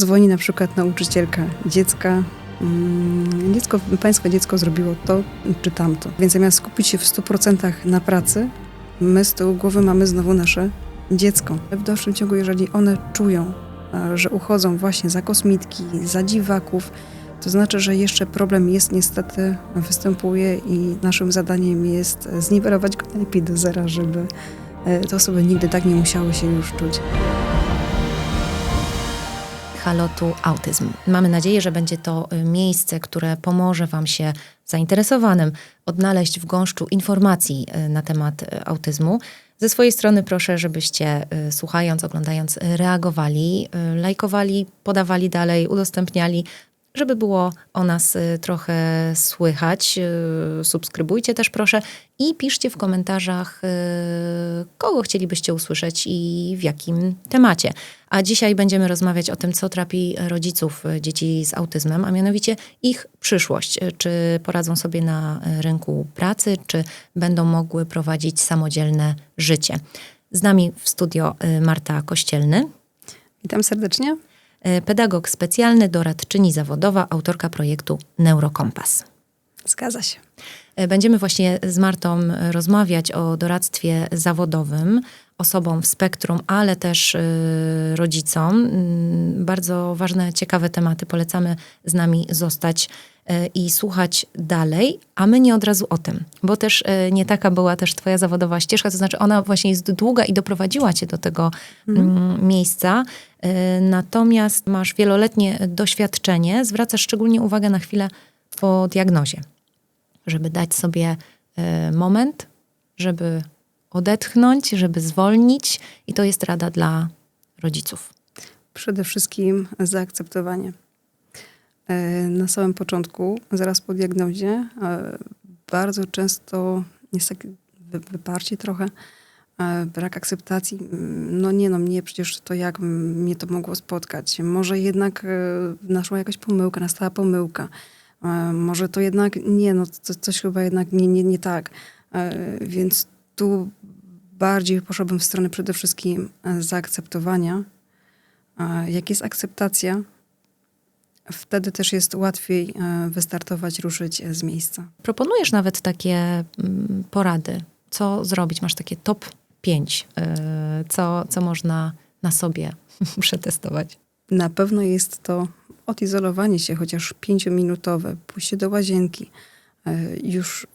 Dzwoni na przykład nauczycielka dziecka. Pańskie dziecko zrobiło to czy tamto. Więc zamiast skupić się w 100% na pracy, my z tyłu głowy mamy znowu nasze dziecko. W dalszym ciągu, jeżeli one czują, że uchodzą właśnie za kosmitki, za dziwaków, to znaczy, że jeszcze problem jest niestety, występuje i naszym zadaniem jest zniwelować go najlepiej do zera, żeby te osoby nigdy tak nie musiały się już czuć. Halo, tu autyzm. Mamy nadzieję, że będzie to miejsce, które pomoże Wam się zainteresowanym odnaleźć w gąszczu informacji na temat autyzmu. Ze swojej strony proszę, żebyście słuchając, oglądając reagowali, lajkowali, podawali dalej, udostępniali, żeby było o nas trochę słychać. Subskrybujcie też proszę i piszcie w komentarzach, kogo chcielibyście usłyszeć i w jakim temacie. A dzisiaj będziemy rozmawiać o tym, co trapi rodziców dzieci z autyzmem, a mianowicie ich przyszłość. Czy poradzą sobie na rynku pracy, czy będą mogły prowadzić samodzielne życie. Z nami w studio Marta Kościelny. Witam serdecznie. Pedagog specjalny, doradczyni zawodowa, autorka projektu Neurokompas. Zgadza się. Będziemy właśnie z Martą rozmawiać o doradztwie zawodowym, osobom w spektrum, ale też rodzicom. Bardzo ważne, ciekawe tematy. Polecamy z nami zostać i słuchać dalej, a my nie od razu o tym, bo też nie taka była też twoja zawodowa ścieżka, to znaczy ona właśnie jest długa i doprowadziła cię do tego miejsca. Natomiast masz wieloletnie doświadczenie, zwracasz szczególnie uwagę na chwilę po diagnozie, żeby dać sobie moment, żeby odetchnąć, żeby zwolnić i to jest rada dla rodziców. Przede wszystkim zaakceptowanie. Na samym początku, zaraz po diagnozie, bardzo często jest takie wyparcie trochę, brak akceptacji. Nie, przecież to jak mnie to mogło spotkać? Może jednak naszła jakaś pomyłka, nastała pomyłka. Może to jednak coś chyba jednak nie tak. Więc tu bardziej poszłabym w stronę przede wszystkim zaakceptowania. Jak jest akceptacja, wtedy też jest łatwiej wystartować, ruszyć z miejsca. Proponujesz nawet takie porady, co zrobić. Masz takie top 5, co można na sobie przetestować. Na pewno jest to odizolowanie się, chociaż 5-minutowe, pójście do łazienki. Już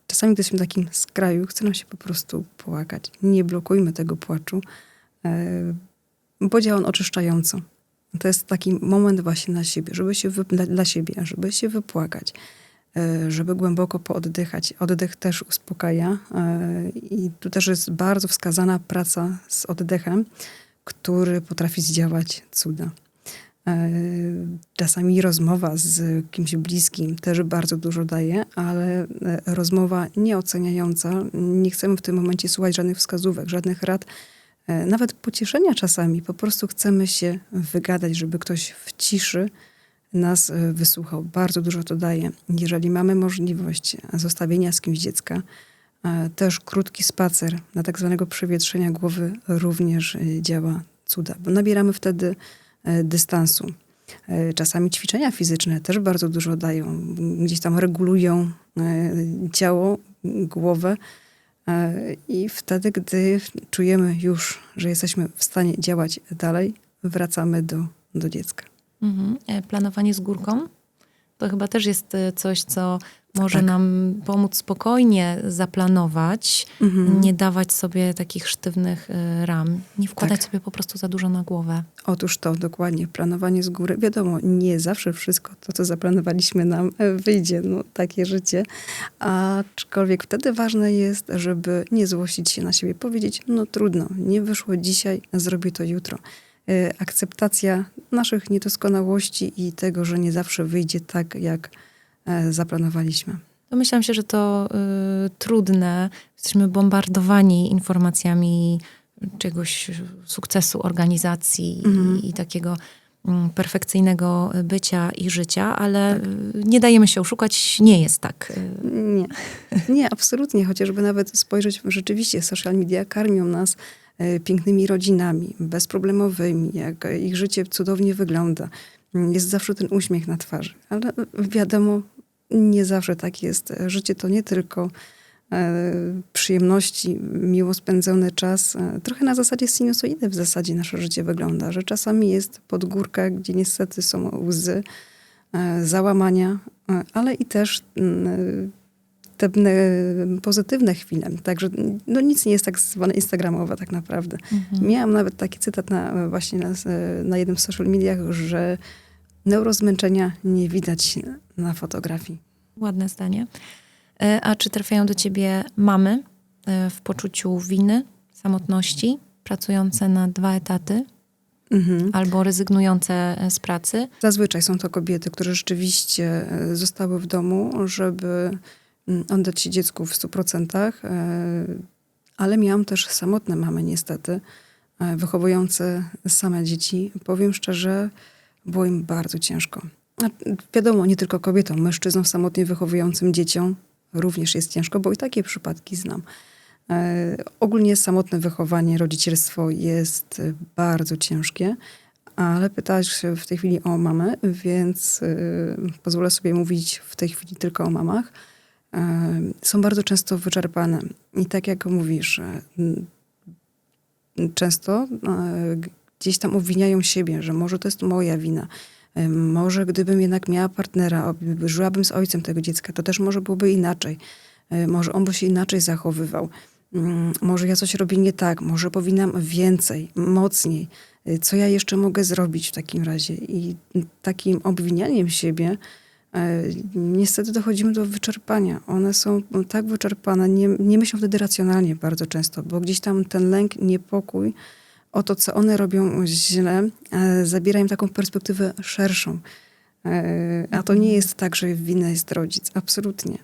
czasami, gdy jesteśmy w takim skraju, chce nam się po prostu płakać. Nie blokujmy tego płaczu, bo działa on oczyszczająco. To jest taki moment właśnie na siebie, dla siebie, żeby się wypłakać, żeby głęboko pooddychać. Oddech też uspokaja i tu też jest bardzo wskazana praca z oddechem, który potrafi zdziałać cuda. Czasami rozmowa z kimś bliskim też bardzo dużo daje, ale rozmowa nieoceniająca. Nie chcemy w tym momencie słuchać żadnych wskazówek, żadnych rad, nawet pocieszenia czasami. Po prostu chcemy się wygadać, żeby ktoś w ciszy nas wysłuchał. Bardzo dużo to daje. Jeżeli mamy możliwość zostawienia z kimś dziecka, też krótki spacer na tak zwanego przewietrzenia głowy również działa cuda, bo nabieramy wtedy dystansu. Czasami ćwiczenia fizyczne też bardzo dużo dają. Gdzieś tam regulują ciało, głowę i wtedy, gdy czujemy już, że jesteśmy w stanie działać dalej, wracamy do dziecka. Planowanie z górką? To chyba też jest coś, co może nam pomóc spokojnie zaplanować, nie dawać sobie takich sztywnych ram, nie wkładać sobie po prostu za dużo na głowę. Otóż to, dokładnie. Planowanie z góry. Wiadomo, nie zawsze wszystko to, co zaplanowaliśmy nam wyjdzie. Takie życie. Aczkolwiek wtedy ważne jest, żeby nie złościć się na siebie. Powiedzieć, trudno, nie wyszło dzisiaj, zrobię to jutro. Akceptacja naszych niedoskonałości i tego, że nie zawsze wyjdzie tak, jak zaplanowaliśmy. Domyślam się, że to trudne. Jesteśmy bombardowani informacjami czegoś sukcesu organizacji i takiego perfekcyjnego bycia i życia, ale nie dajemy się oszukać, nie jest tak. Nie, absolutnie. Chociażby nawet spojrzeć, rzeczywiście social media karmią nas pięknymi rodzinami, bezproblemowymi, jak ich życie cudownie wygląda. Jest zawsze ten uśmiech na twarzy. Ale wiadomo, nie zawsze tak jest. Życie to nie tylko przyjemności, miło spędzony czas. Trochę na zasadzie sinusoidy w zasadzie nasze życie wygląda, że czasami jest pod górkę, gdzie niestety są łzy, załamania, ale i też te pozytywne chwile. Także no nic nie jest tak zwane instagramowe tak naprawdę. Miałam nawet taki cytat właśnie na jednym z social mediach, że neurozmęczenia nie widać na fotografii. Ładne zdanie. A czy trafiają do ciebie mamy w poczuciu winy, samotności, pracujące na 2 etaty albo rezygnujące z pracy? Zazwyczaj są to kobiety, które rzeczywiście zostały w domu, żeby oddać się dziecku w 100%, ale miałam też samotne mamy niestety, wychowujące same dzieci. Powiem szczerze, było im bardzo ciężko. A wiadomo, nie tylko kobietom, mężczyznom samotnie wychowującym dzieciom również jest ciężko, bo i takie przypadki znam. Ogólnie samotne wychowanie, rodzicielstwo jest bardzo ciężkie, ale pytasz w tej chwili o mamę, więc pozwolę sobie mówić w tej chwili tylko o mamach. Są bardzo często wyczerpane. I tak jak mówisz, często gdzieś tam obwiniają siebie, że może to jest moja wina. Może gdybym jednak miała partnera, żyłabym z ojcem tego dziecka, to też może byłoby inaczej. Może on by się inaczej zachowywał. Może ja coś robię nie tak. Może powinnam więcej, mocniej. Co ja jeszcze mogę zrobić w takim razie? I takim obwinianiem siebie niestety dochodzimy do wyczerpania. One są tak wyczerpane, nie myślą wtedy racjonalnie bardzo często, bo gdzieś tam ten lęk, niepokój o to, co one robią źle, zabiera im taką perspektywę szerszą. A to nie jest tak, że winny jest rodzic. Absolutnie.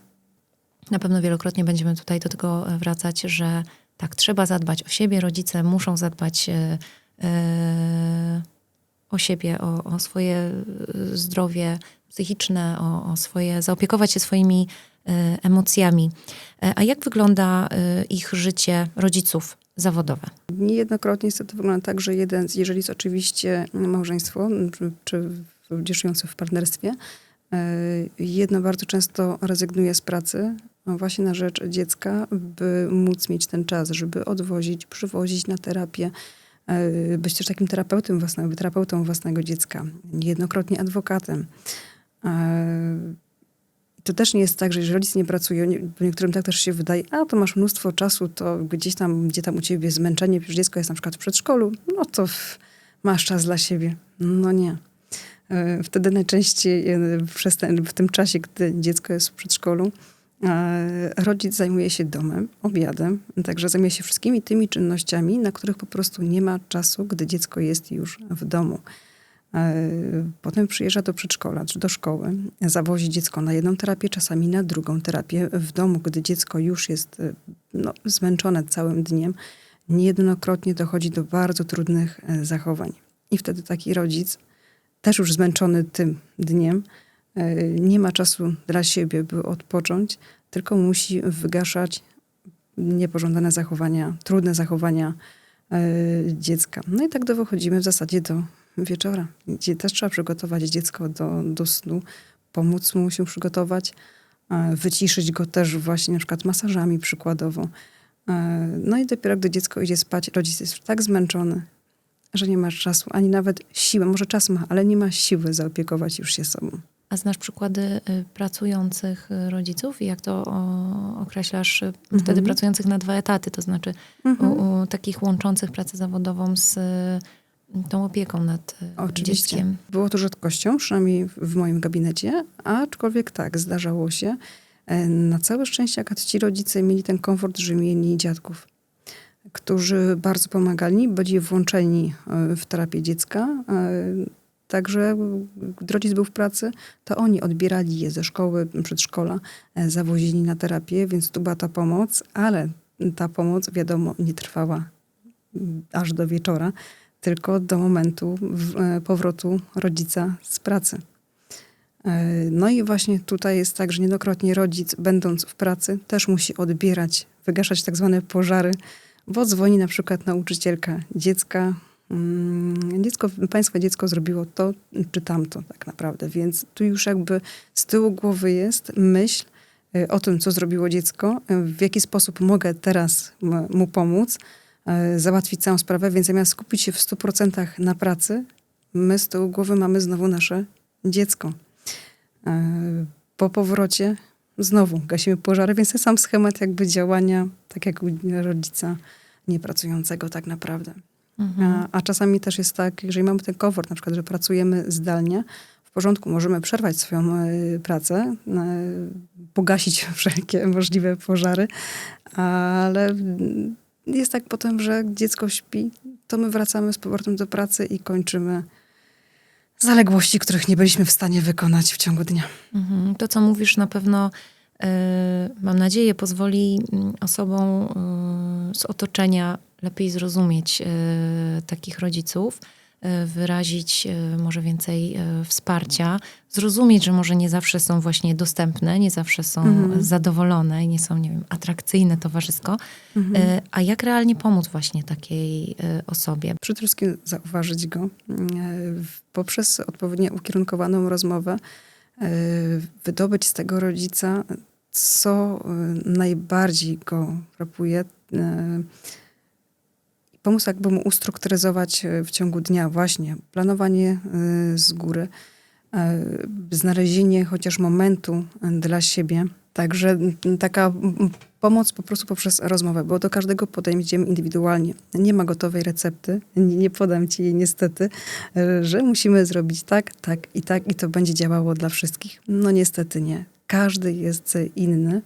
Na pewno wielokrotnie będziemy tutaj do tego wracać, że tak, trzeba zadbać o siebie. Rodzice muszą zadbać o siebie, o swoje zdrowie psychiczne, o swoje, zaopiekować się swoimi emocjami. A jak wygląda ich życie rodziców zawodowe? Niejednokrotnie niestety wygląda tak, że jeżeli jest oczywiście małżeństwo, czy ludzie żyjący w partnerstwie, jedno bardzo często rezygnuje z pracy właśnie na rzecz dziecka, by móc mieć ten czas, żeby odwozić, przywozić na terapię, być też takim terapeutą własnego dziecka, niejednokrotnie adwokatem. To też nie jest tak, że jeżeli rodzic nie pracuje, bo niektórym tak też się wydaje, a to masz mnóstwo czasu, to gdzieś tam, gdzie tam u ciebie jest zmęczenie, przecież dziecko jest na przykład w przedszkolu, no to masz czas dla siebie. No nie. Wtedy najczęściej w tym czasie, gdy dziecko jest w przedszkolu, rodzic zajmuje się domem, obiadem, także zajmuje się wszystkimi tymi czynnościami, na których po prostu nie ma czasu, gdy dziecko jest już w domu. Potem przyjeżdża do przedszkola czy do szkoły, zawozi dziecko na jedną terapię, czasami na drugą terapię. W domu, gdy dziecko już jest zmęczone całym dniem, niejednokrotnie dochodzi do bardzo trudnych zachowań. I wtedy taki rodzic, też już zmęczony tym dniem, nie ma czasu dla siebie, by odpocząć, tylko musi wygaszać niepożądane zachowania, trudne zachowania dziecka. No i tak dochodzimy w zasadzie do wieczora, gdzie też trzeba przygotować dziecko do snu, pomóc mu się przygotować, wyciszyć go też właśnie na przykład masażami przykładowo. No i dopiero gdy dziecko idzie spać, rodzic jest tak zmęczony, że nie ma czasu, ani nawet siły, może czas ma, ale nie ma siły zaopiekować już się sobą. A znasz przykłady pracujących rodziców i jak to określasz wtedy pracujących na 2 etaty, to znaczy u takich łączących pracę zawodową z tą opieką nad dzieckiem? Było to rzadkością, przynajmniej w moim gabinecie, aczkolwiek tak, zdarzało się. Na całe szczęście akurat ci rodzice mieli ten komfort, że mieli dziadków, którzy bardzo pomagali, byli włączeni w terapię dziecka. Także gdy rodzic był w pracy, to oni odbierali je ze szkoły, przedszkola, zawozili na terapię, więc tu była ta pomoc, ale ta pomoc, wiadomo, nie trwała aż do wieczora, tylko do momentu powrotu rodzica z pracy. No i właśnie tutaj jest tak, że niejednokrotnie rodzic, będąc w pracy, też musi odbierać, wygaszać tak zwane pożary bo dzwoni na przykład nauczycielka dziecka, państwa dziecko zrobiło to czy tamto tak naprawdę, więc tu już jakby z tyłu głowy jest myśl o tym, co zrobiło dziecko, w jaki sposób mogę teraz mu pomóc, załatwić całą sprawę, więc zamiast skupić się w 100% na pracy, my z tyłu głowy mamy znowu nasze dziecko. Po powrocie znowu gasimy pożary, więc ten sam schemat jakby działania, tak jak u rodzica niepracującego tak naprawdę. A czasami też jest tak, jeżeli mamy ten komfort, na przykład, że pracujemy zdalnie, w porządku, możemy przerwać swoją pracę, pogasić wszelkie możliwe pożary, ale jest tak potem, że dziecko śpi, to my wracamy z powrotem do pracy i kończymy zaległości, których nie byliśmy w stanie wykonać w ciągu dnia. To, co mówisz, na pewno, mam nadzieję, pozwoli osobom z otoczenia lepiej zrozumieć takich rodziców, wyrazić może więcej wsparcia, zrozumieć, że może nie zawsze są właśnie dostępne, nie zawsze są zadowolone i nie są, nie wiem, atrakcyjne towarzysko. A jak realnie pomóc właśnie takiej osobie? Przede wszystkim zauważyć go poprzez odpowiednio ukierunkowaną rozmowę, wydobyć z tego rodzica, co najbardziej go frapuje, pomóc jakby mu ustrukturyzować w ciągu dnia właśnie planowanie z góry, znalezienie chociaż momentu dla siebie. Także taka pomoc po prostu poprzez rozmowę, bo do każdego podejdziemy indywidualnie. Nie ma gotowej recepty, nie podam ci jej niestety, że musimy zrobić tak, tak i to będzie działało dla wszystkich. No niestety nie. Każdy jest inny,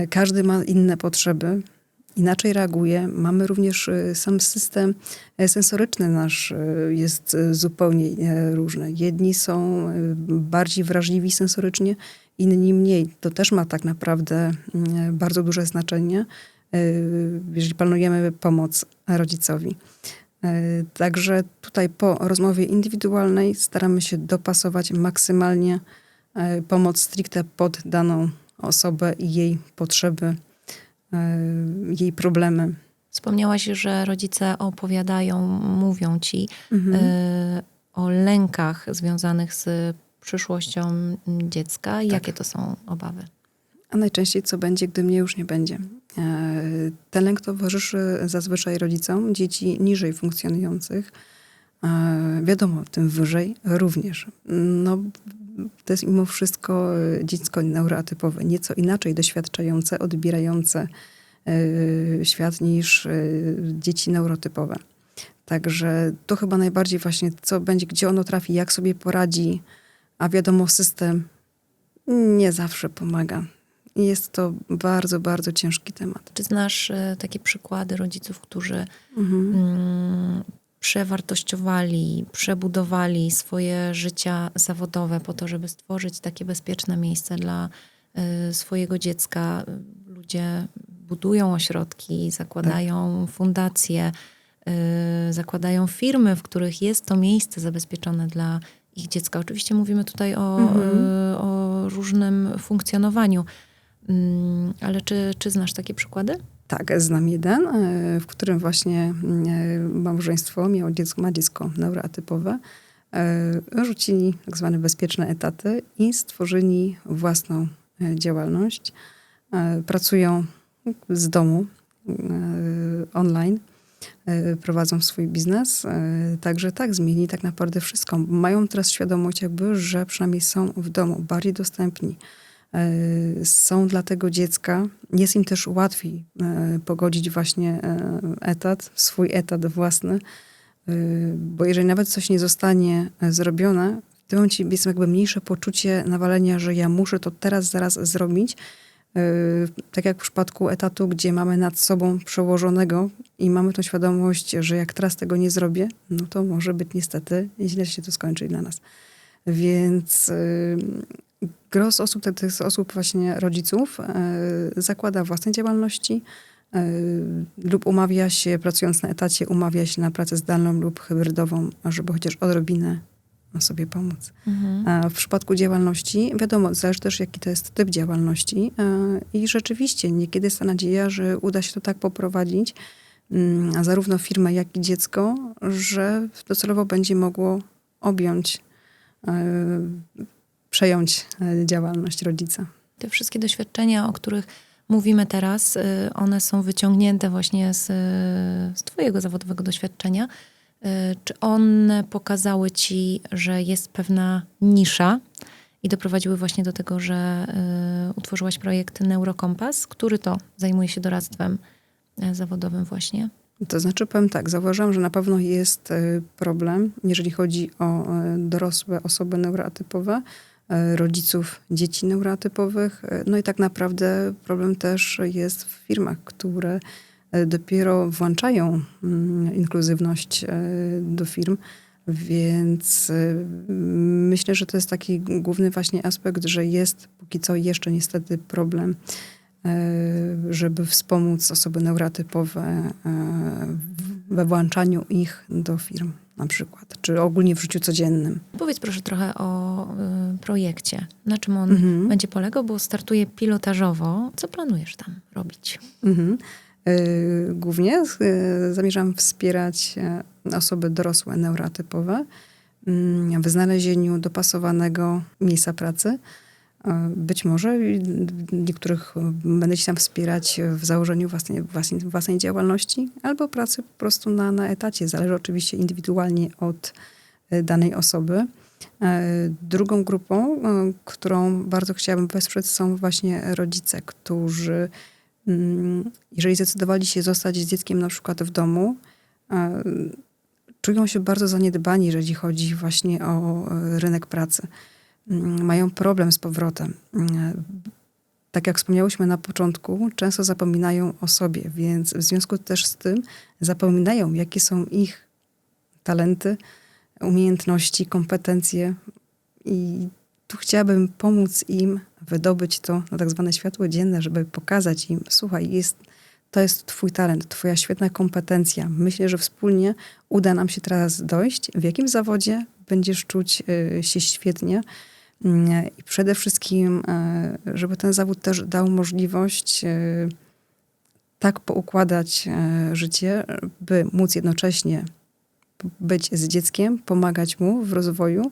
każdy ma inne potrzeby, inaczej reaguje. Mamy również sam system sensoryczny nasz jest zupełnie różny. Jedni są bardziej wrażliwi sensorycznie, inni mniej. To też ma tak naprawdę bardzo duże znaczenie, jeżeli planujemy pomoc rodzicowi. Także tutaj po rozmowie indywidualnej staramy się dopasować maksymalnie pomoc stricte pod daną osobę i jej potrzeby, jej problemy. Wspomniałaś, że rodzice opowiadają, mówią ci o lękach związanych z przyszłością dziecka. Jakie to są obawy? A najczęściej co będzie, gdy mnie już nie będzie. Ten lęk towarzyszy zazwyczaj rodzicom dzieci niżej funkcjonujących. Wiadomo, tym wyżej również. No, to jest mimo wszystko dziecko neuroatypowe, nieco inaczej doświadczające, odbierające świat niż dzieci neurotypowe. Także to chyba najbardziej właśnie, co będzie, gdzie ono trafi, jak sobie poradzi, a wiadomo, system nie zawsze pomaga. I jest to bardzo, bardzo ciężki temat. Czy znasz takie przykłady rodziców, którzy przewartościowali, przebudowali swoje życia zawodowe po to, żeby stworzyć takie bezpieczne miejsce dla swojego dziecka? Ludzie budują ośrodki, zakładają fundacje, zakładają firmy, w których jest to miejsce zabezpieczone dla ich dziecka. Oczywiście mówimy tutaj o różnym funkcjonowaniu. Ale czy znasz takie przykłady? Tak, znam jeden, w którym właśnie małżeństwo ma dziecko neuroatypowe. Rzucili tak zwane bezpieczne etaty i stworzyli własną działalność. Pracują z domu, online, prowadzą swój biznes. Także tak, zmienili tak naprawdę wszystko. Mają teraz świadomość jakby, że przynajmniej są w domu, bardziej dostępni. Są dla tego dziecka, jest im też łatwiej pogodzić właśnie swój etat własny, bo jeżeli nawet coś nie zostanie zrobione, w tym momencie jest jakby mniejsze poczucie nawalenia, że ja muszę to teraz, zaraz zrobić. Tak jak w przypadku etatu, gdzie mamy nad sobą przełożonego i mamy tą świadomość, że jak teraz tego nie zrobię, no to może być niestety źle się to skończy dla nas. Więc gros osób, tych osób właśnie rodziców, zakłada własne działalności lub umawia się, pracując na etacie, umawia się na pracę zdalną lub hybrydową, żeby chociaż odrobinę sobie pomóc. A w przypadku działalności, wiadomo, zależy też, jaki to jest typ działalności i rzeczywiście niekiedy jest ta nadzieja, że uda się to tak poprowadzić, zarówno firmę, jak i dziecko, że docelowo będzie mogło objąć, przejąć działalność rodzica. Te wszystkie doświadczenia, o których mówimy teraz, one są wyciągnięte właśnie z twojego zawodowego doświadczenia. Czy one pokazały ci, że jest pewna nisza i doprowadziły właśnie do tego, że utworzyłaś projekt Neurokompas, który to zajmuje się doradztwem zawodowym właśnie? To znaczy, powiem tak, zauważyłam, że na pewno jest problem, jeżeli chodzi o dorosłe osoby neuroatypowe, rodziców dzieci neuroatypowych. No i tak naprawdę problem też jest w firmach, które dopiero włączają inkluzywność do firm, więc myślę, że to jest taki główny właśnie aspekt, że jest póki co jeszcze niestety problem, żeby wspomóc osoby neuroatypowe we włączaniu ich do firm na przykład, czy ogólnie w życiu codziennym. Powiedz proszę trochę o projekcie. Na czym on będzie polegał, bo startuje pilotażowo. Co planujesz tam robić? Głównie zamierzam wspierać osoby dorosłe neuroatypowe w znalezieniu dopasowanego miejsca pracy. Być może niektórych będę się tam wspierać w założeniu własnej działalności albo pracy po prostu na etacie. Zależy oczywiście indywidualnie od danej osoby. Drugą grupą, którą bardzo chciałabym wesprzeć, są właśnie rodzice, którzy jeżeli zdecydowali się zostać z dzieckiem na przykład w domu, czują się bardzo zaniedbani, jeżeli chodzi właśnie o rynek pracy. Mają problem z powrotem. Tak jak wspomniałyśmy na początku, często zapominają o sobie, więc w związku też z tym zapominają, jakie są ich talenty, umiejętności, kompetencje i tu chciałabym pomóc im wydobyć to na tak zwane światło dzienne, żeby pokazać im, słuchaj, to jest twój talent, twoja świetna kompetencja. Myślę, że wspólnie uda nam się teraz dojść, w jakim zawodzie będziesz czuć się świetnie i przede wszystkim, żeby ten zawód też dał możliwość tak poukładać życie, by móc jednocześnie być z dzieckiem, pomagać mu w rozwoju,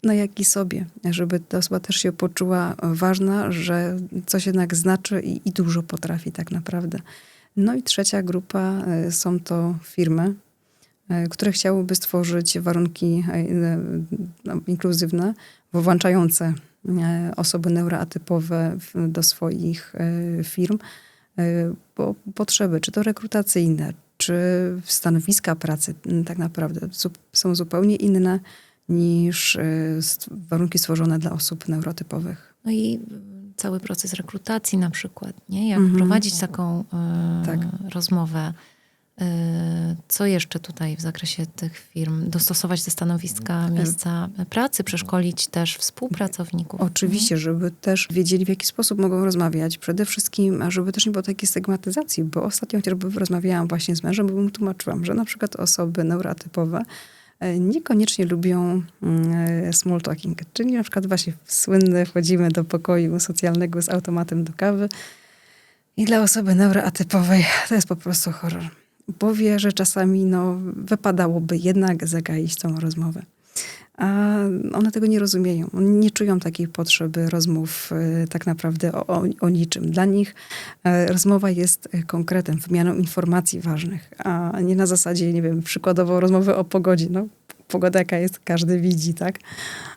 no jak i sobie, żeby ta osoba też się poczuła ważna, że coś jednak znaczy i dużo potrafi tak naprawdę. No i trzecia grupa są to firmy, które chciałyby stworzyć warunki inkluzywne, włączające osoby neuroatypowe do swoich firm, bo potrzeby, czy to rekrutacyjne, czy stanowiska pracy tak naprawdę są zupełnie inne niż warunki stworzone dla osób neurotypowych. No i cały proces rekrutacji na przykład, nie? Jak prowadzić taką rozmowę. Co jeszcze tutaj w zakresie tych firm? Dostosować te stanowiska, miejsca pracy, przeszkolić też współpracowników. Oczywiście, żeby też wiedzieli, w jaki sposób mogą rozmawiać. Przede wszystkim, żeby też nie było takiej stygmatyzacji, bo ostatnio chociażby rozmawiałam właśnie z mężem, bo mu tłumaczyłam, że na przykład osoby neuroatypowe niekoniecznie lubią small talking. Czyli na przykład właśnie słynny wchodzimy do pokoju socjalnego z automatem do kawy i dla osoby neuroatypowej to jest po prostu horror. Bo wie, że czasami wypadałoby jednak zagaić tą rozmowę. A one tego nie rozumieją. One nie czują takiej potrzeby rozmów tak naprawdę o niczym. Dla nich rozmowa jest konkretem, wymianą informacji ważnych, a nie na zasadzie, nie wiem, przykładowo rozmowy o pogodzie. Pogoda jaka jest, każdy widzi, tak?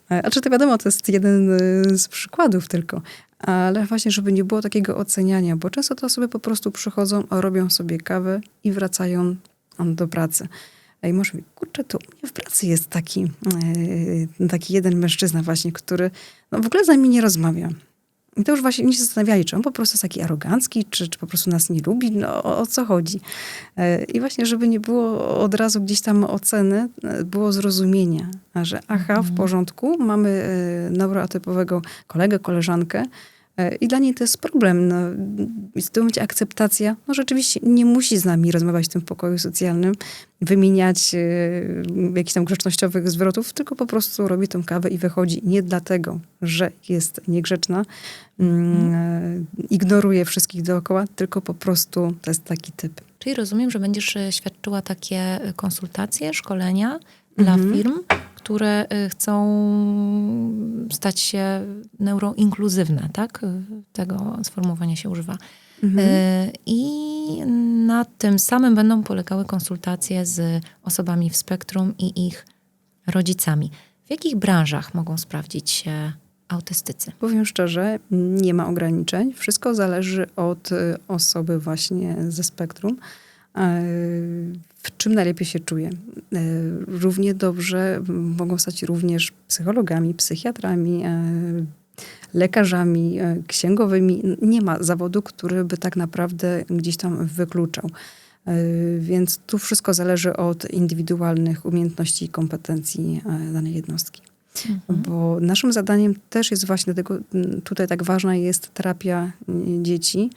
A czy to wiadomo, to jest jeden z przykładów tylko. Ale właśnie, żeby nie było takiego oceniania, bo często te osoby po prostu przychodzą, robią sobie kawę i wracają do pracy. I może mówi, kurczę, to u mnie w pracy jest taki jeden mężczyzna właśnie, który w ogóle z nami nie rozmawia. I to już właśnie nie się zastanawiali, czy on po prostu jest taki arogancki, czy po prostu nas nie lubi, o co chodzi. I właśnie, żeby nie było od razu gdzieś tam oceny, było zrozumienia, że w porządku, mamy neuroatypowego kolegę, koleżankę, I dla niej to jest problem. No, w tym momencie akceptacja, no rzeczywiście nie musi z nami rozmawiać w tym pokoju socjalnym, wymieniać jakichś tam grzecznościowych zwrotów, tylko po prostu robi tą kawę i wychodzi. Nie dlatego, że jest niegrzeczna, ignoruje wszystkich dookoła, tylko po prostu to jest taki typ. Czyli rozumiem, że będziesz świadczyła takie konsultacje, szkolenia dla firm, które chcą stać się neuroinkluzywne, tak? Tego sformułowania się używa. I na tym samym będą polegały konsultacje z osobami w spektrum i ich rodzicami. W jakich branżach mogą sprawdzić się autystycy? Powiem szczerze, nie ma ograniczeń. Wszystko zależy od osoby właśnie ze spektrum. W czym najlepiej się czuje. Równie dobrze mogą stać również psychologami, psychiatrami, lekarzami, księgowymi. Nie ma zawodu, który by tak naprawdę gdzieś tam wykluczał. Więc tu wszystko zależy od indywidualnych umiejętności i kompetencji danej jednostki. Bo naszym zadaniem też jest właśnie, dlatego tutaj tak ważna jest terapia dzieci,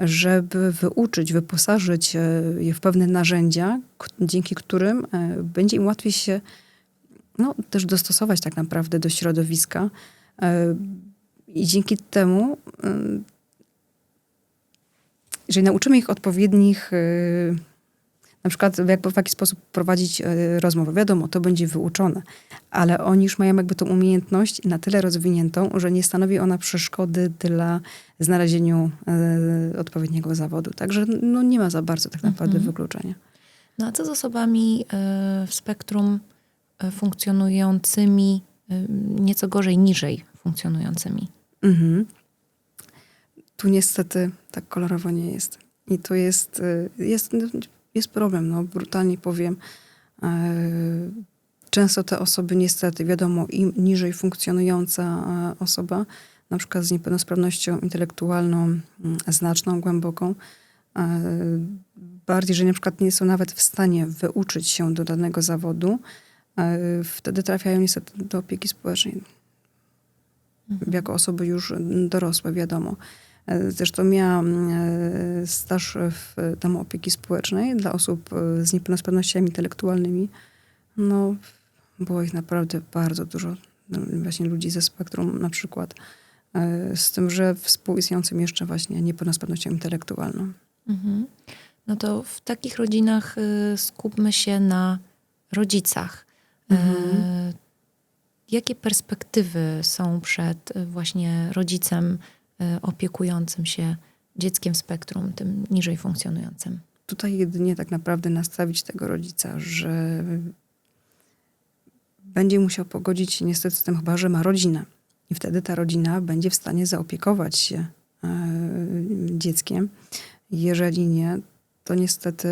żeby wyuczyć, wyposażyć je w pewne narzędzia, dzięki którym będzie im łatwiej się też dostosować tak naprawdę do środowiska. I dzięki temu, jeżeli nauczymy ich odpowiednich, na przykład w jaki sposób prowadzić rozmowę. Wiadomo, to będzie wyuczone, ale oni już mają jakby tą umiejętność na tyle rozwiniętą, że nie stanowi ona przeszkody dla znalezieniu odpowiedniego zawodu. Także nie ma za bardzo tak naprawdę wykluczenia. No a co z osobami w spektrum funkcjonującymi nieco gorzej, niżej funkcjonującymi? Tu niestety tak kolorowo nie jest. I to jest problem, brutalnie powiem. Często te osoby niestety, wiadomo, im niżej funkcjonująca osoba, na przykład z niepełnosprawnością intelektualną znaczną, głęboką, bardziej, że na przykład nie są nawet w stanie wyuczyć się do danego zawodu, wtedy trafiają niestety do opieki społecznej. Jako osoby już dorosłe, wiadomo. Zresztą miałam staż w domu opieki społecznej dla osób z niepełnosprawnościami intelektualnymi. Było ich naprawdę bardzo dużo. Właśnie ludzi ze spektrum na przykład. Z tym, że współistniejącym jeszcze właśnie niepełnosprawnością intelektualną. No to w takich rodzinach skupmy się na rodzicach. Jakie perspektywy są przed właśnie rodzicem opiekującym się dzieckiem w spektrum, tym niżej funkcjonującym? Tutaj jedynie tak naprawdę nastawić tego rodzica, że będzie musiał pogodzić się niestety z tym, chyba że ma rodzinę. I wtedy ta rodzina będzie w stanie zaopiekować się dzieckiem. Jeżeli nie, to niestety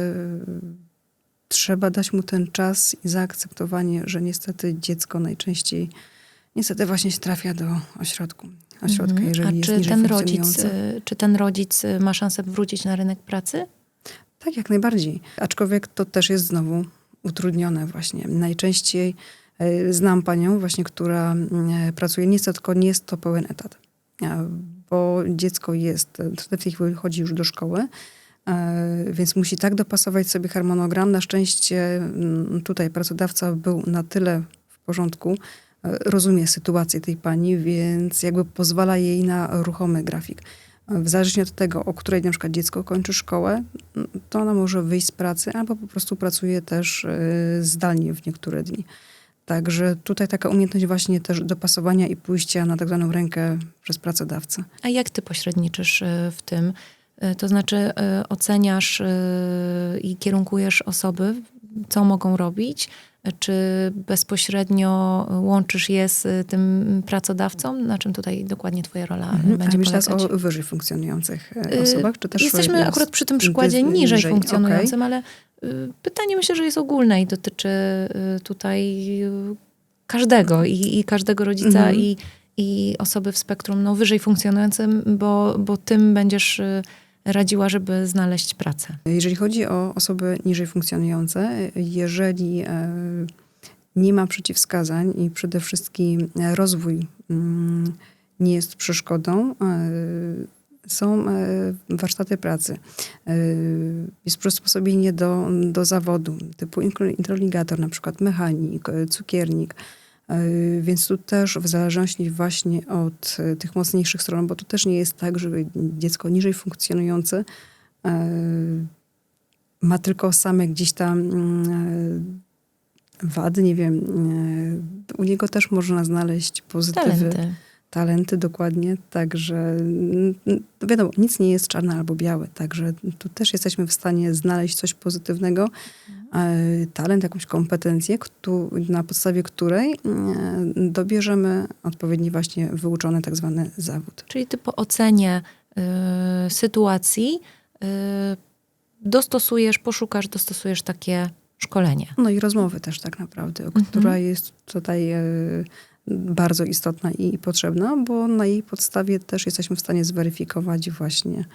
trzeba dać mu ten czas i zaakceptowanie, że niestety dziecko najczęściej właśnie się trafia do ośrodka, jeżeli jest niżej funkcjonujące. Czy ten rodzic ma szansę wrócić na rynek pracy? Tak, jak najbardziej. Aczkolwiek to też jest znowu utrudnione właśnie. Najczęściej znam panią właśnie, która pracuje, niestety tylko nie jest to pełen etat. Bo dziecko w tej chwili chodzi już do szkoły, więc musi tak dopasować sobie harmonogram. Na szczęście tutaj pracodawca był na tyle w porządku, rozumie sytuację tej pani, więc jakby pozwala jej na ruchomy grafik. Zależnie od tego, o której na przykład dziecko kończy szkołę, to ona może wyjść z pracy albo po prostu pracuje też zdalnie w niektóre dni. Także tutaj taka umiejętność właśnie też dopasowania i pójścia na tak zwaną rękę przez pracodawcę. A jak ty pośredniczysz w tym? To znaczy oceniasz i kierunkujesz osoby, co mogą robić? Czy bezpośrednio łączysz je z tym pracodawcą? Na czym tutaj dokładnie twoja rola będzie myślę polegać? o wyżej funkcjonujących osobach? Czy też Jesteśmy akurat przy tym przykładzie niżej funkcjonującym, ale pytanie myślę, że jest ogólne i dotyczy tutaj każdego i każdego rodzica i osoby w spektrum wyżej funkcjonującym, bo tym będziesz radziła, żeby znaleźć pracę. Jeżeli chodzi o osoby niżej funkcjonujące, jeżeli nie ma przeciwwskazań i przede wszystkim rozwój nie jest przeszkodą. Są warsztaty pracy. Jest przysposobienie do zawodu, typu introligator, na przykład mechanik, cukiernik. Więc tu też w zależności właśnie od tych mocniejszych stron, bo to też nie jest tak, że dziecko niżej funkcjonujące ma tylko same gdzieś tam wady, nie wiem. U niego też można znaleźć pozytywy. Talenty, dokładnie. Także wiadomo, nic nie jest czarne albo białe. Także tu też jesteśmy w stanie znaleźć coś pozytywnego. Talent, jakąś kompetencję, na podstawie której dobierzemy odpowiedni właśnie wyuczony tak zwany zawód. Czyli ty po ocenie sytuacji dostosujesz takie szkolenie. No i rozmowy też tak naprawdę, która jest tutaj bardzo istotna i potrzebna, bo na jej podstawie też jesteśmy w stanie zweryfikować właśnie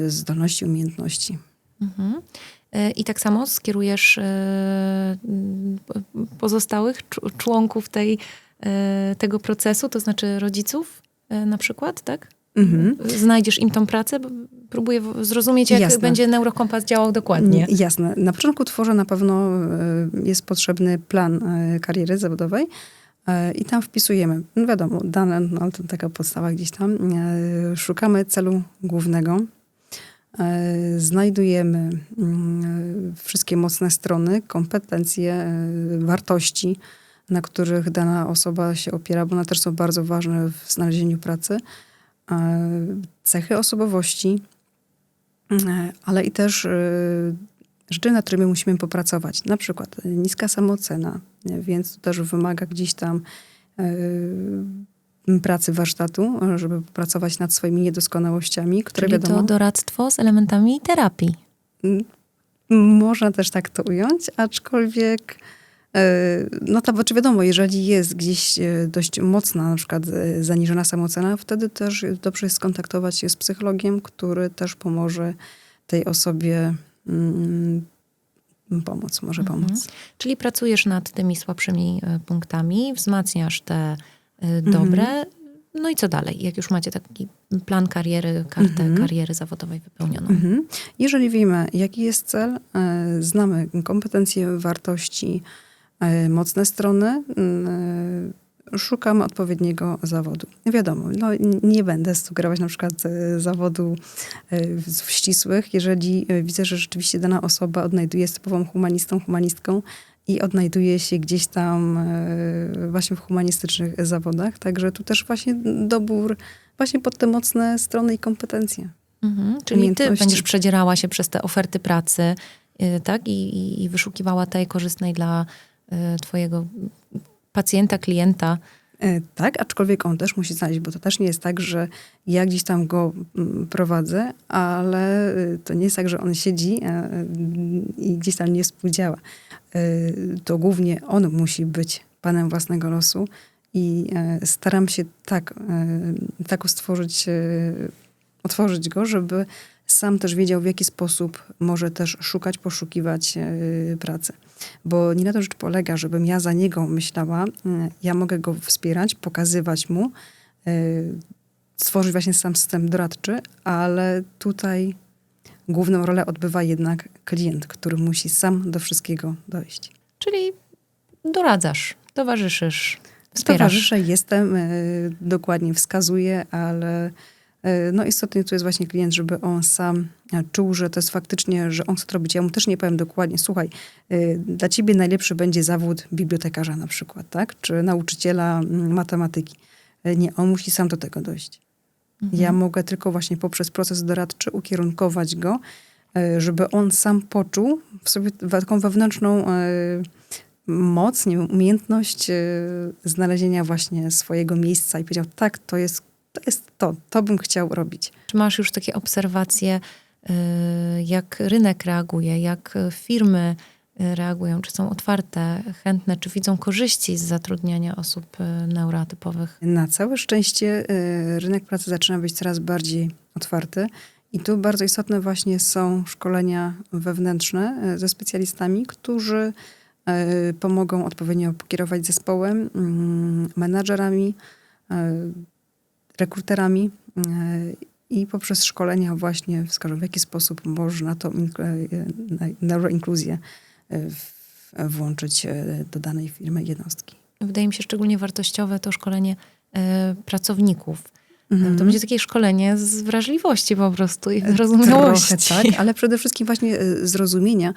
zdolności, umiejętności. I tak samo skierujesz pozostałych członków tego procesu, to znaczy rodziców na przykład, tak? Znajdziesz im tą pracę? Próbuję zrozumieć, jak będzie neurokompas działał dokładnie. Jasne. Na początku tworzę na pewno, jest potrzebny plan kariery zawodowej i tam wpisujemy, no wiadomo, dane, no to taka podstawa gdzieś tam. Szukamy celu głównego. Znajdujemy wszystkie mocne strony, kompetencje, wartości, na których dana osoba się opiera, bo one też są bardzo ważne w znalezieniu pracy. Cechy osobowości, ale i też rzeczy, nad którymi musimy popracować. Na przykład niska samoocena, więc to też wymaga gdzieś tam pracy warsztatu, żeby popracować nad swoimi niedoskonałościami, które Czyli wiadomo... to doradztwo z elementami terapii. Można też tak to ująć, aczkolwiek no to czy wiadomo, jeżeli jest gdzieś dość mocna, na przykład zaniżona samoocena, wtedy też dobrze jest skontaktować się z psychologiem, który też pomoże tej osobie pomóc. Czyli pracujesz nad tymi słabszymi punktami, wzmacniasz te dobre. No i co dalej? Jak już macie taki plan kariery, kartę kariery zawodowej wypełnioną. Jeżeli wiemy, jaki jest cel, znamy kompetencje, wartości, mocne strony, szukamy odpowiedniego zawodu. Wiadomo, no, nie będę sugerować na przykład zawodu w ścisłych, jeżeli widzę, że rzeczywiście dana osoba odnajduje się typową humanistką i odnajduje się gdzieś tam właśnie w humanistycznych zawodach. Także tu też właśnie dobór właśnie pod te mocne strony i kompetencje. Czyli ty będziesz przedzierała się przez te oferty pracy, tak? I wyszukiwała tej korzystnej dla twojego pacjenta, klienta. Tak, aczkolwiek on też musi znaleźć, bo to też nie jest tak, że ja gdzieś tam go prowadzę, ale to nie jest tak, że on siedzi i gdzieś tam nie współdziała. To głównie on musi być panem własnego losu i staram się tak otworzyć go, żeby sam też wiedział, w jaki sposób może też szukać, poszukiwać pracy. Bo nie na to rzecz polega, żebym ja za niego myślała. Ja mogę go wspierać, pokazywać mu, stworzyć właśnie sam system doradczy, ale tutaj główną rolę odbywa jednak klient, który musi sam do wszystkiego dojść. Czyli doradzasz, towarzyszysz, wspierasz. Towarzyszę, jestem, dokładnie wskazuję, ale no istotnie tu jest właśnie klient, żeby on sam czuł, że to jest faktycznie, że on chce to robić. Ja mu też nie powiem dokładnie, słuchaj, dla ciebie najlepszy będzie zawód bibliotekarza na przykład, tak? Czy nauczyciela matematyki. Nie, on musi sam do tego dojść. Ja mogę tylko właśnie poprzez proces doradczy ukierunkować go, żeby on sam poczuł w sobie taką wewnętrzną moc, nie wiem, umiejętność znalezienia właśnie swojego miejsca i powiedział, tak, to jest to bym chciał robić. Czy masz już takie obserwacje, jak rynek reaguje, jak firmy reagują, czy są otwarte, chętne, czy widzą korzyści z zatrudniania osób neuroatypowych? Na całe szczęście rynek pracy zaczyna być coraz bardziej otwarty i tu bardzo istotne właśnie są szkolenia wewnętrzne ze specjalistami, którzy pomogą odpowiednio pokierować zespołem, menadżerami, rekruterami i poprzez szkolenia właśnie wskażą, w jaki sposób można tą neuroinkluzję włączyć do danej firmy, jednostki. Wydaje mi się szczególnie wartościowe to szkolenie pracowników. Mhm. To będzie takie szkolenie z wrażliwości po prostu i zrozumiałości. Trochę, tak, ale przede wszystkim właśnie zrozumienia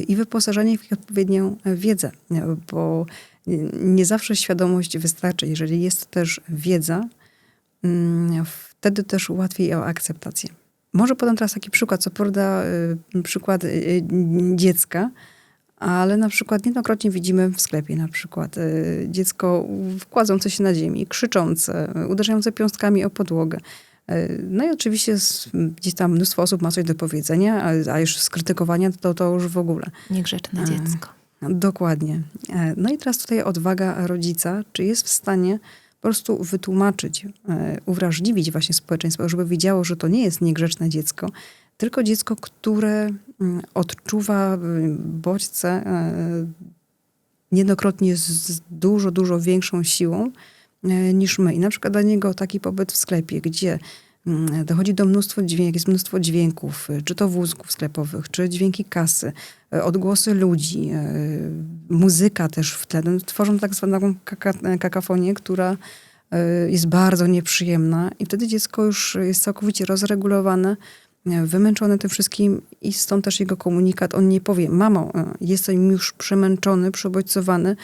i wyposażenie w odpowiednią wiedzę, bo nie zawsze świadomość wystarczy. Jeżeli jest też wiedza, wtedy też łatwiej o akceptację. Może podam teraz taki przykład, co prawda przykład dziecka, ale na przykład niejednokrotnie widzimy w sklepie na przykład dziecko kładące się na ziemi, krzyczące, uderzające piąstkami o podłogę. No i oczywiście gdzieś tam mnóstwo osób ma coś do powiedzenia, a już skrytykowania to już w ogóle. Niegrzeczne dziecko. Dokładnie. No i teraz tutaj odwaga rodzica, czy jest w stanie po prostu wytłumaczyć, uwrażliwić właśnie społeczeństwo, żeby wiedziało, że to nie jest niegrzeczne dziecko, tylko dziecko, które odczuwa bodźce niejednokrotnie z dużo, dużo większą siłą niż my. I na przykład dla niego taki pobyt w sklepie, gdzie dochodzi do jest mnóstwo dźwięków, czy to wózków sklepowych, czy dźwięki kasy, odgłosy ludzi, muzyka też w tle. Tworzą tak zwaną kakafonię, która jest bardzo nieprzyjemna i wtedy dziecko już jest całkowicie rozregulowane, wymęczone tym wszystkim i stąd też jego komunikat. On nie powie: mamo, jestem już przemęczony, przebodźcowany.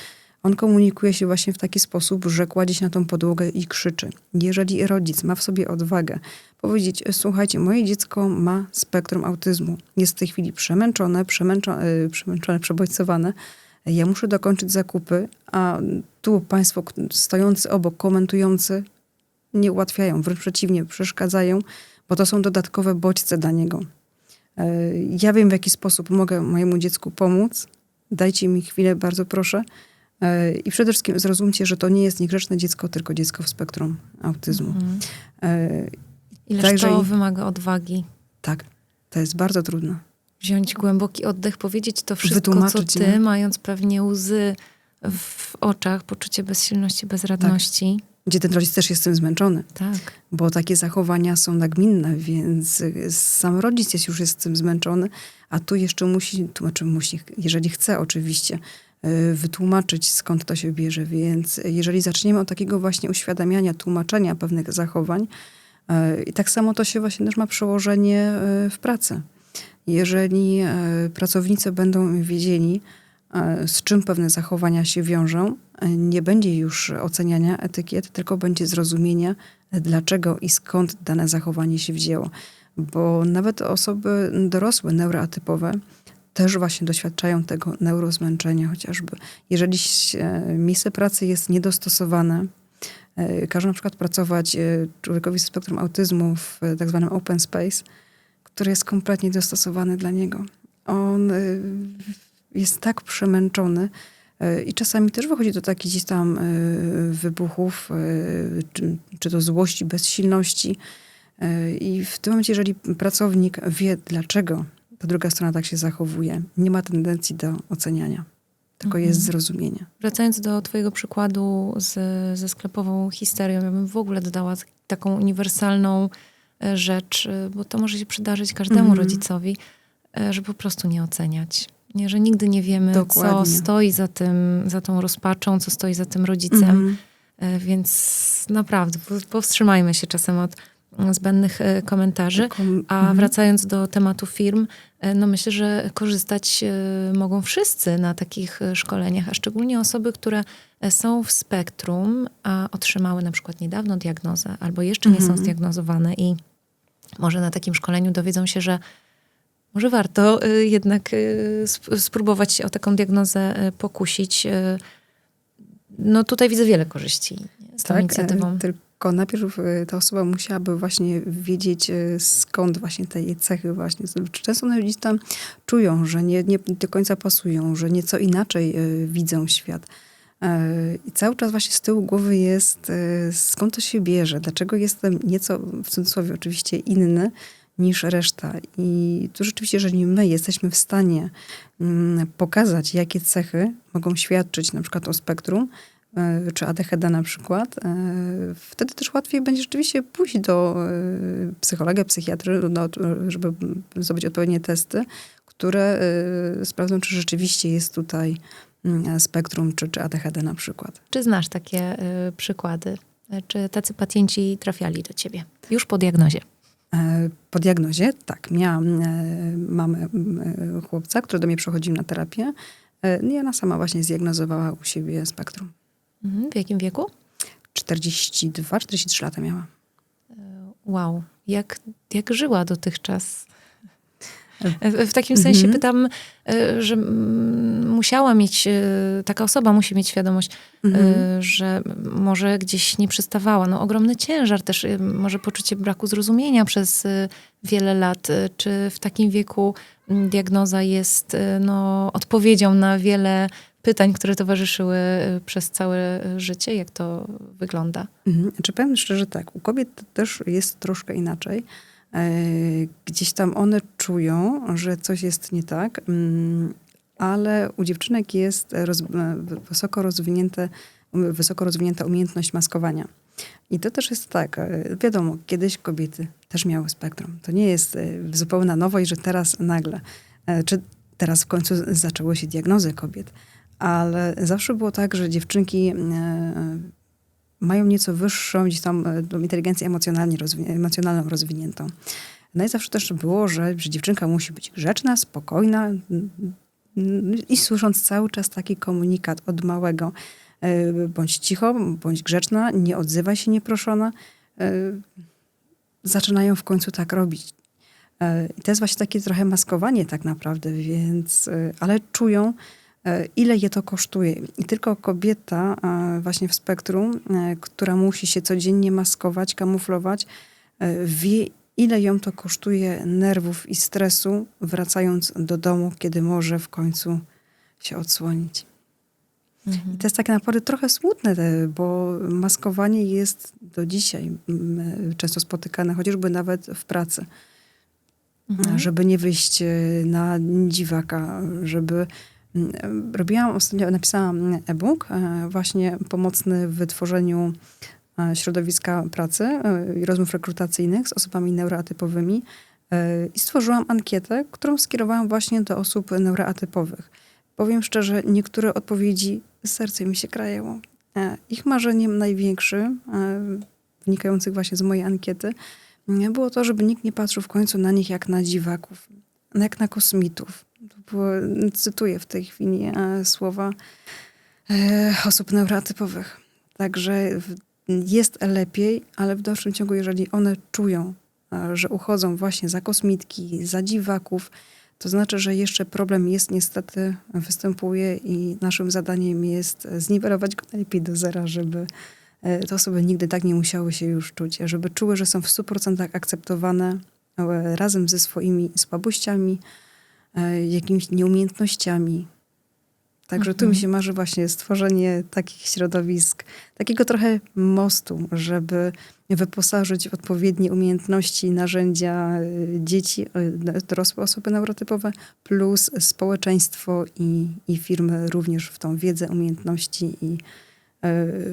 On komunikuje się właśnie w taki sposób, że kładzie się na tą podłogę i krzyczy. Jeżeli rodzic ma w sobie odwagę powiedzieć: słuchajcie, moje dziecko ma spektrum autyzmu. Jest w tej chwili przemęczone, przebodźcowane. Ja muszę dokończyć zakupy, a tu państwo stojący obok, komentujący nie ułatwiają, wręcz przeciwnie, przeszkadzają, bo to są dodatkowe bodźce dla niego. Ja wiem, w jaki sposób mogę mojemu dziecku pomóc. Dajcie mi chwilę, bardzo proszę. I przede wszystkim zrozumcie, że to nie jest niegrzeczne dziecko, tylko dziecko w spektrum autyzmu. Ileż to wymaga odwagi. Tak, to jest bardzo trudne. Wziąć głęboki oddech, powiedzieć to wszystko, Wytłumaczyć, co ty, mając pewnie łzy w oczach, poczucie bezsilności, bezradności. Tak. Gdzie ten rodzic też jest tym zmęczony. Tak. Bo takie zachowania są nagminne, więc sam rodzic już jest tym zmęczony, a tu jeszcze musi, jeżeli chce oczywiście, wytłumaczyć, skąd to się bierze. Więc jeżeli zaczniemy od takiego właśnie uświadamiania, tłumaczenia pewnych zachowań, i tak samo to się właśnie też ma przełożenie w pracy. Jeżeli pracownicy będą wiedzieli, z czym pewne zachowania się wiążą, nie będzie już oceniania etykiet, tylko będzie zrozumienia, dlaczego i skąd dane zachowanie się wzięło. Bo nawet osoby dorosłe, neuroatypowe, też właśnie doświadczają tego neurozmęczenia chociażby. Jeżeli miejsce pracy jest niedostosowane, każe na przykład pracować człowiekowi ze spektrum autyzmu w tak zwanym open space, który jest kompletnie dostosowany dla niego. On jest tak przemęczony i czasami też wychodzi do takich gdzieś tam wybuchów, czy to złości, bezsilności. I w tym momencie, jeżeli pracownik wie, dlaczego ta druga strona tak się zachowuje, nie ma tendencji do oceniania, tylko jest zrozumienie. Wracając do twojego przykładu ze sklepową histerią, ja bym w ogóle dodała taką uniwersalną rzecz, bo to może się przydarzyć każdemu rodzicowi, że po prostu nie oceniać. Nie, że nigdy nie wiemy, co stoi za tą rozpaczą, co stoi za tym rodzicem. Więc naprawdę powstrzymajmy się czasem od zbędnych komentarzy. A wracając do tematu firm, no myślę, że korzystać mogą wszyscy na takich szkoleniach, a szczególnie osoby, które są w spektrum, a otrzymały na przykład niedawno diagnozę albo jeszcze nie są zdiagnozowane i może na takim szkoleniu dowiedzą się, że może warto jednak spróbować się o taką diagnozę pokusić. No tutaj widzę wiele korzyści z tą inicjatywą. Tylko najpierw ta osoba musiałaby właśnie wiedzieć, skąd właśnie te jej cechy właśnie. Często gdzieś tam czują, że nie do końca pasują, że nieco inaczej widzą świat. I cały czas właśnie z tyłu głowy jest, skąd to się bierze, dlaczego jestem nieco, w cudzysłowie oczywiście, inny niż reszta. I tu rzeczywiście, jeżeli my jesteśmy w stanie pokazać, jakie cechy mogą świadczyć na przykład o spektrum, czy ADHD na przykład, wtedy też łatwiej będzie rzeczywiście pójść do psychologa, psychiatry, żeby zrobić odpowiednie testy, które sprawdzą, czy rzeczywiście jest tutaj spektrum, czy ADHD na przykład. Czy znasz takie przykłady? Czy tacy pacjenci trafiali do ciebie już po diagnozie? Po diagnozie, tak. Miałam mamę chłopca, który do mnie przychodził na terapię. I ona sama właśnie zdiagnozowała u siebie spektrum. W jakim wieku? 42-43 lata miała. Wow. Jak żyła dotychczas? W takim sensie pytam, że musiała mieć, taka osoba musi mieć świadomość, że może gdzieś nie przystawała. No, ogromny ciężar też, może poczucie braku zrozumienia przez wiele lat. Czy w takim wieku diagnoza jest odpowiedzią na wiele pytań, które towarzyszyły przez całe życie? Jak to wygląda? Znaczy, powiem szczerze tak, u kobiet też jest troszkę inaczej. Gdzieś tam one czują, że coś jest nie tak, ale u dziewczynek jest wysoko rozwinięta umiejętność maskowania. I to też jest tak, wiadomo, kiedyś kobiety też miały spektrum. To nie jest zupełna nowość, że teraz nagle, czy teraz w końcu zaczęły się diagnozy kobiet, ale zawsze było tak, że dziewczynki mają nieco wyższą gdzieś tam inteligencję emocjonalną rozwiniętą. No i zawsze też było, że dziewczynka musi być grzeczna, spokojna i słysząc cały czas taki komunikat od małego, bądź cicho, bądź grzeczna, nie odzywaj się nieproszona, zaczynają w końcu tak robić. I to jest właśnie takie trochę maskowanie tak naprawdę, więc, ale czują, ile je to kosztuje. I tylko kobieta właśnie w spektrum, która musi się codziennie maskować, kamuflować, wie, ile ją to kosztuje nerwów i stresu, wracając do domu, kiedy może w końcu się odsłonić. I to jest tak naprawdę trochę smutne, bo maskowanie jest do dzisiaj często spotykane, chociażby nawet w pracy. Żeby nie wyjść na dziwaka, żeby... napisałam e-book właśnie pomocny w wytworzeniu środowiska pracy i rozmów rekrutacyjnych z osobami neuroatypowymi i stworzyłam ankietę, którą skierowałam właśnie do osób neuroatypowych. Powiem szczerze, niektóre odpowiedzi serce mi się krajało. Ich marzeniem największym, wynikających właśnie z mojej ankiety, było to, żeby nikt nie patrzył w końcu na nich jak na dziwaków, jak na kosmitów. To było, cytuję w tej chwili słowa osób neuroatypowych. Także jest lepiej, ale w dalszym ciągu, jeżeli one czują, że uchodzą właśnie za kosmitki, za dziwaków, to znaczy, że jeszcze problem jest niestety, występuje i naszym zadaniem jest zniwelować go najlepiej do zera, żeby te osoby nigdy tak nie musiały się już czuć, żeby czuły, że są w 100% akceptowane razem ze swoimi słabościami, jakimiś nieumiejętnościami. Także tu mi się marzy właśnie stworzenie takich środowisk, takiego trochę mostu, żeby wyposażyć w odpowiednie umiejętności, narzędzia dzieci, dorosłe osoby neurotypowe, plus społeczeństwo i firmy również w tą wiedzę, umiejętności i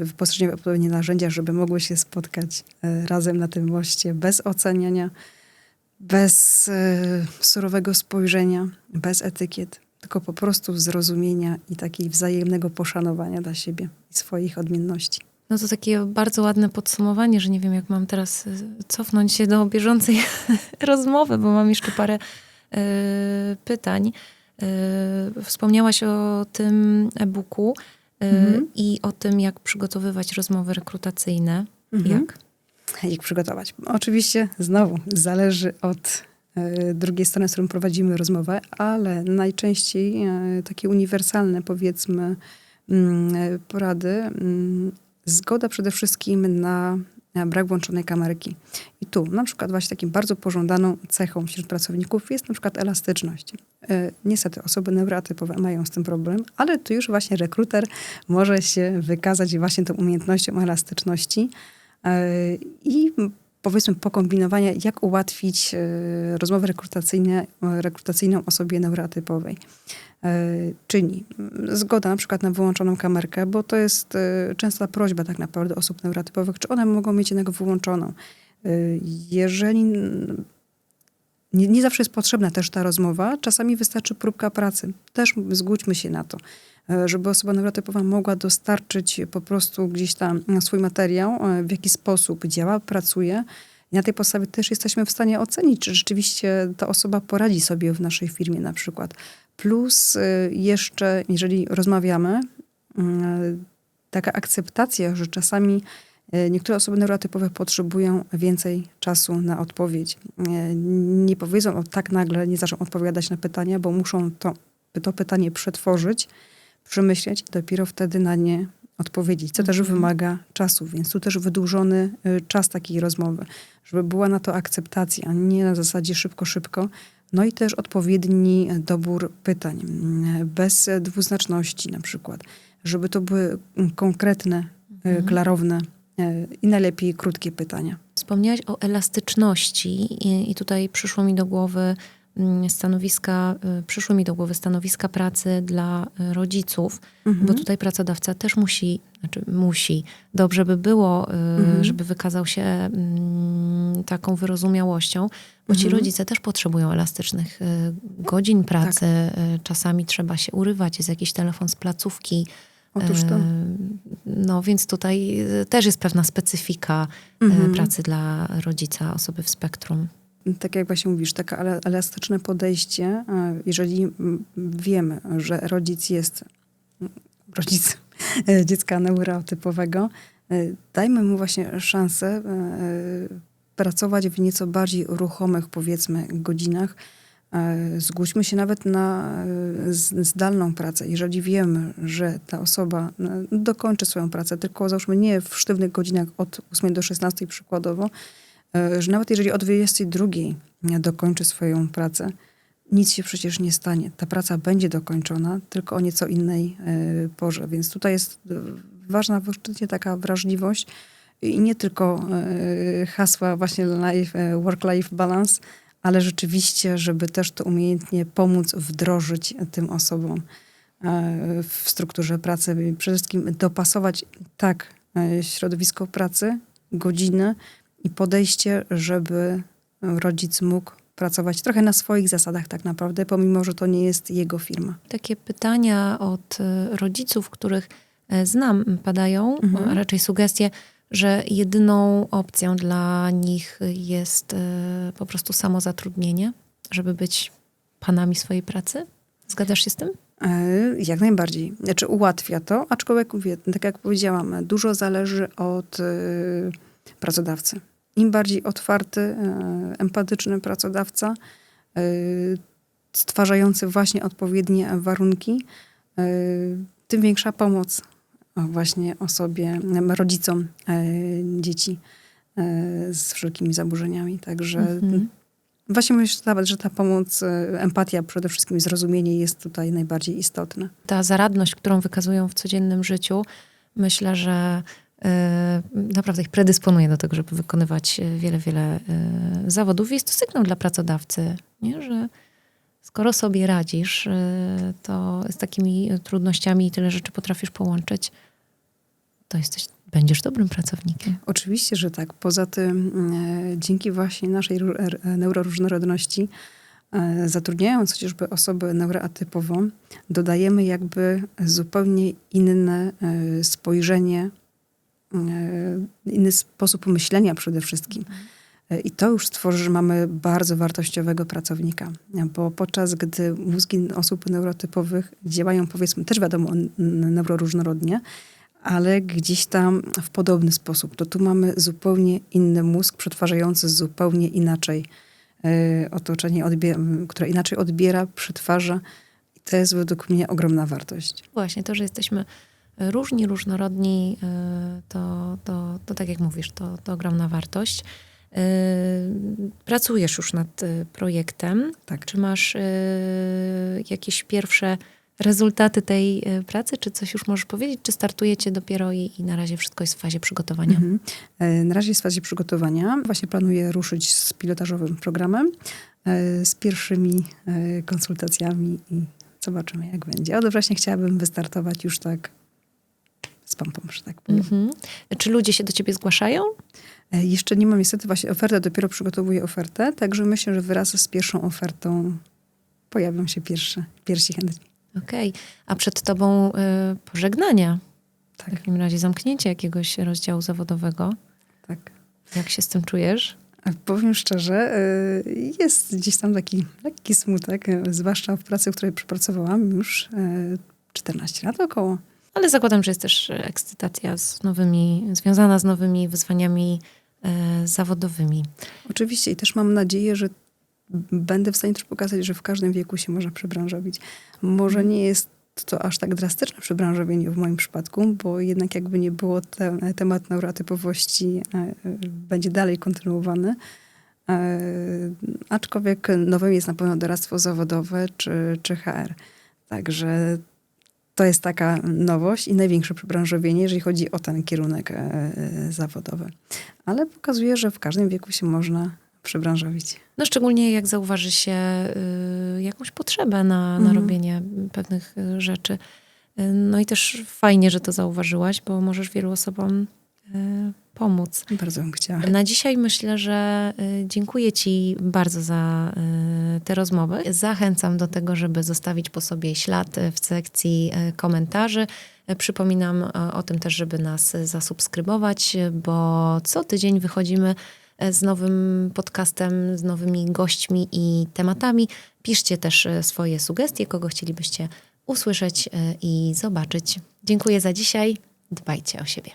wyposażenie w odpowiednie narzędzia, żeby mogły się spotkać razem na tym moście bez oceniania, bez surowego spojrzenia, bez etykiet, tylko po prostu zrozumienia i takiego wzajemnego poszanowania dla siebie i swoich odmienności. No to takie bardzo ładne podsumowanie, że nie wiem, jak mam teraz cofnąć się do bieżącej rozmowy, bo mam jeszcze parę pytań. Wspomniałaś o tym e-booku i o tym, jak przygotowywać rozmowy rekrutacyjne. Jak? Jak przygotować? Oczywiście znowu zależy od drugiej strony, z którą prowadzimy rozmowę, ale najczęściej takie uniwersalne, powiedzmy, porady. Zgoda przede wszystkim na brak włączonej kamerki. I tu na przykład właśnie takim bardzo pożądaną cechą wśród pracowników jest na przykład elastyczność. Niestety osoby neuroatypowe mają z tym problem, ale tu już właśnie rekruter może się wykazać właśnie tą umiejętnością elastyczności i powiedzmy pokombinowania, jak ułatwić rozmowę rekrutacyjną osobie neuroatypowej. Czyli zgoda na przykład na wyłączoną kamerkę, bo to jest częsta prośba tak naprawdę osób neuroatypowych, czy one mogą mieć jednak wyłączoną. Jeżeli nie zawsze jest potrzebna też ta rozmowa, czasami wystarczy próbka pracy. Też zgódźmy się na to, żeby osoba neurotypowa mogła dostarczyć po prostu gdzieś tam swój materiał, w jaki sposób działa, pracuje. I na tej podstawie też jesteśmy w stanie ocenić, czy rzeczywiście ta osoba poradzi sobie w naszej firmie na przykład. Plus jeszcze, jeżeli rozmawiamy, taka akceptacja, że czasami niektóre osoby neurotypowe potrzebują więcej czasu na odpowiedź. Nie powiedzą tak nagle, nie zaczną odpowiadać na pytania, bo muszą to pytanie przetworzyć, przemyśleć i dopiero wtedy na nie odpowiedzieć, co też wymaga czasu, więc tu też wydłużony czas takiej rozmowy, żeby była na to akceptacja, nie na zasadzie szybko, no i też odpowiedni dobór pytań, bez dwuznaczności na przykład, żeby to były konkretne, klarowne i najlepiej krótkie pytania. Wspomniałaś o elastyczności i tutaj przyszły mi do głowy stanowiska pracy dla rodziców, bo tutaj pracodawca też musi, dobrze by było, żeby wykazał się taką wyrozumiałością, bo ci rodzice też potrzebują elastycznych godzin pracy. Tak. Czasami trzeba się urywać, jest jakiś telefon z placówki. Otóż to. No więc tutaj też jest pewna specyfika pracy dla rodzica, osoby w spektrum. Tak jak właśnie mówisz, takie elastyczne podejście, jeżeli wiemy, że rodzic dziecka neurotypowego, dajmy mu właśnie szansę pracować w nieco bardziej ruchomych, powiedzmy, godzinach. Zgódźmy się nawet na zdalną pracę. Jeżeli wiemy, że ta osoba dokończy swoją pracę, tylko załóżmy nie w sztywnych godzinach od 8 do 16 przykładowo, że nawet jeżeli o 22 dokończy swoją pracę, nic się przecież nie stanie. Ta praca będzie dokończona, tylko o nieco innej porze. Więc tutaj jest ważna właśnie taka wrażliwość i nie tylko hasła właśnie work-life balance, ale rzeczywiście, żeby też to umiejętnie pomóc wdrożyć tym osobom w strukturze pracy. Przede wszystkim dopasować tak środowisko pracy, godziny i podejście, żeby rodzic mógł pracować trochę na swoich zasadach tak naprawdę, pomimo że to nie jest jego firma. Takie pytania od rodziców, których znam, padają, a raczej sugestie, że jedyną opcją dla nich jest po prostu samozatrudnienie, żeby być panami swojej pracy. Zgadzasz się z tym? Jak najbardziej. Znaczy ułatwia to, aczkolwiek mówię, tak jak powiedziałam, dużo zależy od pracodawcy. Im bardziej otwarty, empatyczny pracodawca, stwarzający właśnie odpowiednie warunki, tym większa pomoc właśnie rodzicom dzieci z wszelkimi zaburzeniami. Także właśnie myślę, że ta pomoc, empatia, przede wszystkim zrozumienie jest tutaj najbardziej istotna. Ta zaradność, którą wykazują w codziennym życiu, myślę, że naprawdę ich predysponuje do tego, żeby wykonywać wiele zawodów. Jest to sygnał dla pracodawcy, nie? Że skoro sobie radzisz, to z takimi trudnościami tyle rzeczy potrafisz połączyć, to będziesz dobrym pracownikiem. Oczywiście, że tak. Poza tym dzięki właśnie naszej neuroróżnorodności, zatrudniając chociażby osobę neuroatypową, dodajemy jakby zupełnie inne spojrzenie, inny sposób myślenia przede wszystkim. I to już stworzy, że mamy bardzo wartościowego pracownika. Bo podczas gdy mózgi osób neurotypowych działają, powiedzmy, też wiadomo, neuroróżnorodnie, ale gdzieś tam w podobny sposób, to tu mamy zupełnie inny mózg, przetwarzający zupełnie inaczej otoczenie, które inaczej odbiera, przetwarza. I to jest według mnie ogromna wartość. Właśnie, to, że jesteśmy różni, różnorodni, to tak jak mówisz, to ogromna wartość. Pracujesz już nad projektem. Tak. Czy masz jakieś pierwsze rezultaty tej pracy? Czy coś już możesz powiedzieć? Czy startujecie dopiero i na razie wszystko jest w fazie przygotowania? Na razie jest w fazie przygotowania. Właśnie planuję ruszyć z pilotażowym programem, z pierwszymi konsultacjami i zobaczymy, jak będzie. Od września chciałabym wystartować już tak z pompą, że tak powiem. Czy ludzie się do ciebie zgłaszają? Jeszcze nie mam niestety właśnie ofertę, dopiero przygotowuję ofertę, także myślę, że wraz z pierwszą ofertą pojawią się pierwsi chętni. Okej. A przed tobą pożegnania. W Tak, takim razie zamknięcie jakiegoś rozdziału zawodowego. tak. Jak się z tym czujesz? A powiem szczerze, jest gdzieś tam taki smutek, zwłaszcza w pracy, w której przepracowałam już 14 lat około. Ale zakładam, że jest też ekscytacja związana z nowymi wyzwaniami zawodowymi. Oczywiście i też mam nadzieję, że będę w stanie też pokazać, że w każdym wieku się można przebranżowić. Może nie jest to aż tak drastyczne przebranżowienie w moim przypadku, bo jednak jakby nie było, temat neurotypowości będzie dalej kontynuowany. Aczkolwiek nowym jest na pewno doradztwo zawodowe czy HR. Także to jest taka nowość i największe przebranżowienie, jeżeli chodzi o ten kierunek zawodowy. Ale pokazuje, że w każdym wieku się można przebranżowić. No szczególnie jak zauważy się jakąś potrzebę na robienie pewnych rzeczy. No i też fajnie, że to zauważyłaś, bo możesz wielu osobom pomóc. Bardzo bym chciała. Na dzisiaj myślę, że dziękuję ci bardzo za tę rozmowę. Zachęcam do tego, żeby zostawić po sobie ślad w sekcji komentarzy. Przypominam o tym też, żeby nas zasubskrybować, bo co tydzień wychodzimy z nowym podcastem, z nowymi gośćmi i tematami. Piszcie też swoje sugestie, kogo chcielibyście usłyszeć i zobaczyć. Dziękuję za dzisiaj. Dbajcie o siebie.